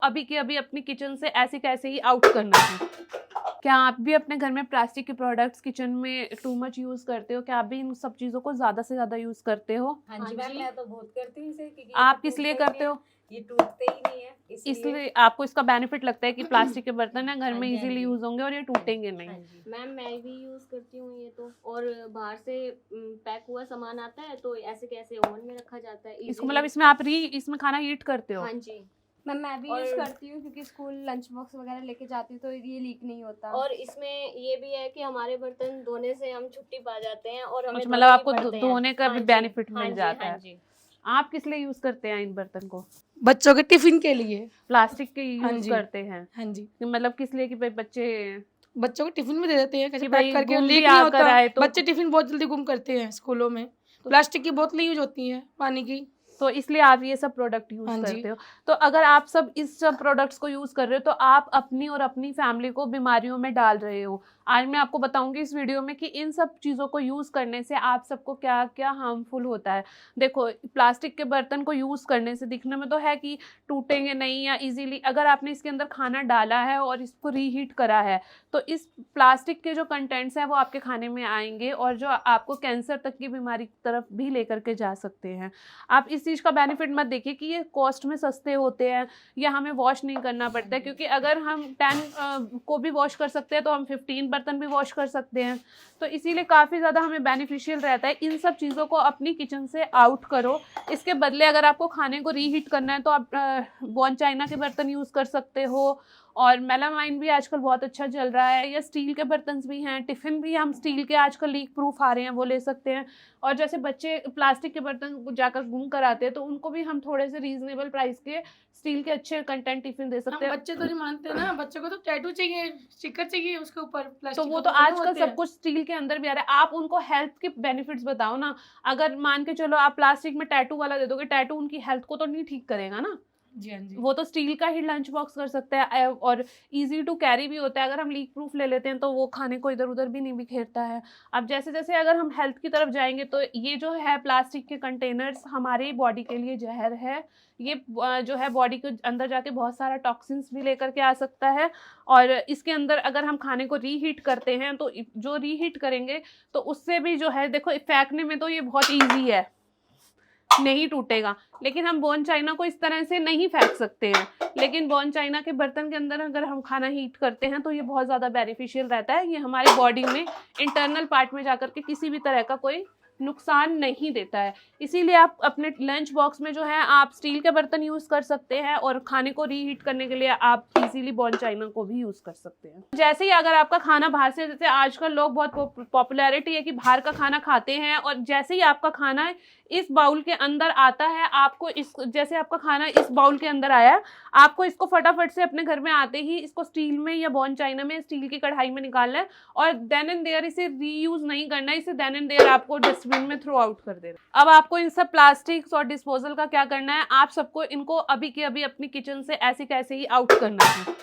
अभी के अभी अपनी किचन से ऐसे कैसे ही आउट करना है। क्या आप भी अपने घर में प्लास्टिक के प्रोडक्ट्स किचन में टू मच यूज करते हो? क्या आप भी इन सब चीजों को ज्यादा से ज्यादा यूज करते हो? हाँ जी मैम, मैं तो बहुत करती हूँ इसे, क्योंकि आप किस लिए करते हो? ये टूटते ही नहीं है, इसलिए आपको इसका बेनिफिट लगता है कि प्लास्टिक के बर्तन है घर में हाँ इजीली जी। यूज होंगे और ये टूटेंगे नहीं। मैम मैं भी यूज करती हूँ ये तो, और बाहर से पैक हुआ सामान आता है तो ऐसे कैसे ओवन में रखा जाता है इसको मतलब इसमें आप इसमें खाना हीट करते हो? हाँ जी मैम मैं भी यूज करती हूँ, क्योंकि स्कूल लंच बॉक्स वगैरह लेके जाती हूँ तो ये लीक नहीं होता। और इसमें ये भी है कि हमारे बर्तन धोने से हम छुट्टी पा जाते हैं और हमें मतलब आपको धोने का भी बेनिफिट मिल जाता है। जी। आप किस लिए यूज करते हैं इन बर्तन को? बच्चों के टिफिन के लिए। प्लास्टिक के हाँ यूज जी। करते हैं? हाँ जी, मतलब किस लिए कि भाई बच्चों को टिफिन में दे देते हैं, कैसे कि भाई पैक करके गुम भी लीक नहीं आकर होता। आए तो बच्चे टिफिन बहुत जल्दी गुम करते हैं स्कूलों में। प्लास्टिक की बोतलें यूज होती हैं पानी की, तो इसलिए आप ये सब प्रोडक्ट यूज हाँ जी। करते हो। तो अगर आप सब इस सब प्रोडक्ट्स को यूज कर रहे हो तो आप अपनी और अपनी फैमिली को बीमारियों में डाल रहे हो। आज मैं आपको बताऊंगी इस वीडियो में कि इन सब चीज़ों को यूज़ करने से आप सबको क्या क्या हार्मफुल होता है। देखो, प्लास्टिक के बर्तन को यूज़ करने से दिखने में तो है कि टूटेंगे नहीं या इजीली, अगर आपने इसके अंदर खाना डाला है और इसको रीहीट करा है तो इस प्लास्टिक के जो कंटेंट्स हैं वो आपके खाने में आएंगे और जो आपको कैंसर तक की बीमारी की तरफ भी लेकर के जा सकते हैं। आप इस चीज़ का बेनिफिट मत देखिए कि ये कॉस्ट में सस्ते होते हैं या हमें वॉश नहीं करना पड़ता है, क्योंकि अगर हम 10 को भी वॉश कर सकते हैं तो हम 15 बर्तन भी वॉश कर सकते हैं। तो इसीलिए काफ़ी ज़्यादा हमें बेनिफिशियल रहता है। इन सब चीज़ों को अपनी किचन से आउट करो। इसके बदले अगर आपको खाने को रीहीट करना है तो आप बॉन चाइना के बर्तन यूज़ कर सकते हो, और मेलामाइन भी आजकल बहुत अच्छा चल रहा है, या स्टील के बर्तन भी हैं, टिफ़िन भी हम स्टील के आजकल लीक प्रूफ आ रहे हैं वो ले सकते हैं। और जैसे बच्चे प्लास्टिक के बर्तन जाकर गुम कराते हैं तो उनको भी हम थोड़े से रीजनेबल प्राइस के स्टील के अच्छे कंटेंट टिफिन दे सकते हैं। बच्चे तो नहीं मानते ना, बच्चों को तो टैटू चाहिए, स्टिकर चाहिए उसके ऊपर तो प्लास्टिक वो तो आजकल सब कुछ स्टील के अंदर भी आ रहा है। आप उनको हेल्थ के बेनिफिट्स बताओ ना। अगर मान के चलो आप प्लास्टिक में टैटू वाला दे दोगे, टैटू उनकी हेल्थ को तो नहीं ठीक करेगा ना। जी हाँ जी। वो तो स्टील का ही लंच बॉक्स कर सकते हैं और इजी टू कैरी भी होता है। अगर हम लीक प्रूफ ले लेते हैं तो वो खाने को इधर उधर भी नहीं बिखेरता है। अब जैसे जैसे अगर हम हेल्थ की तरफ जाएंगे तो ये जो है प्लास्टिक के कंटेनर्स हमारी बॉडी के लिए जहर है। ये जो है बॉडी के अंदर जाके बहुत सारा टॉक्सिन्स भी लेकर के आ सकता है, और इसके अंदर अगर हम खाने को रीहीट करते हैं तो जो रीहीट करेंगे तो उससे भी जो है, देखो फेंकने में तो ये बहुत ईजी है, नहीं टूटेगा, लेकिन हम बॉन चाइना को इस तरह से नहीं फेंक सकते हैं। लेकिन बॉन चाइना के बर्तन के अंदर अगर हम खाना हीट करते हैं तो ये बहुत ज़्यादा बेनिफिशियल रहता है। ये हमारी बॉडी में इंटरनल पार्ट में जाकर के किसी भी तरह का कोई नुकसान नहीं देता है। इसीलिए आप अपने लंच बॉक्स में जो है आप स्टील के बर्तन यूज़ कर सकते हैं, और खाने को रीहीट करने के लिए आप इजीली बॉन चाइना को भी यूज़ कर सकते हैं। जैसे ही अगर आपका खाना बाहर से, जैसे आजकल लोग बहुत पॉपुलैरिटी है कि बाहर का खाना खाते हैं, और जैसे ही आपका खाना इस बाउल के अंदर आता है, आपको जैसे आपका खाना इस बाउल के अंदर आया है, आपको इसको फटाफट से अपने घर में आते ही इसको स्टील में या बॉन चाइना में, स्टील की कढ़ाई में निकालना है, और देन एंड देयर इसे रीयूज नहीं करना है। इसे देन एंड देयर आपको डस्टबिन में थ्रो आउट कर देना। अब आपको इन सब प्लास्टिक्स और डिस्पोजल का क्या करना है, आप सबको इनको अभी के अभी अपनी किचन से ऐसे कैसे ही आउट करना है।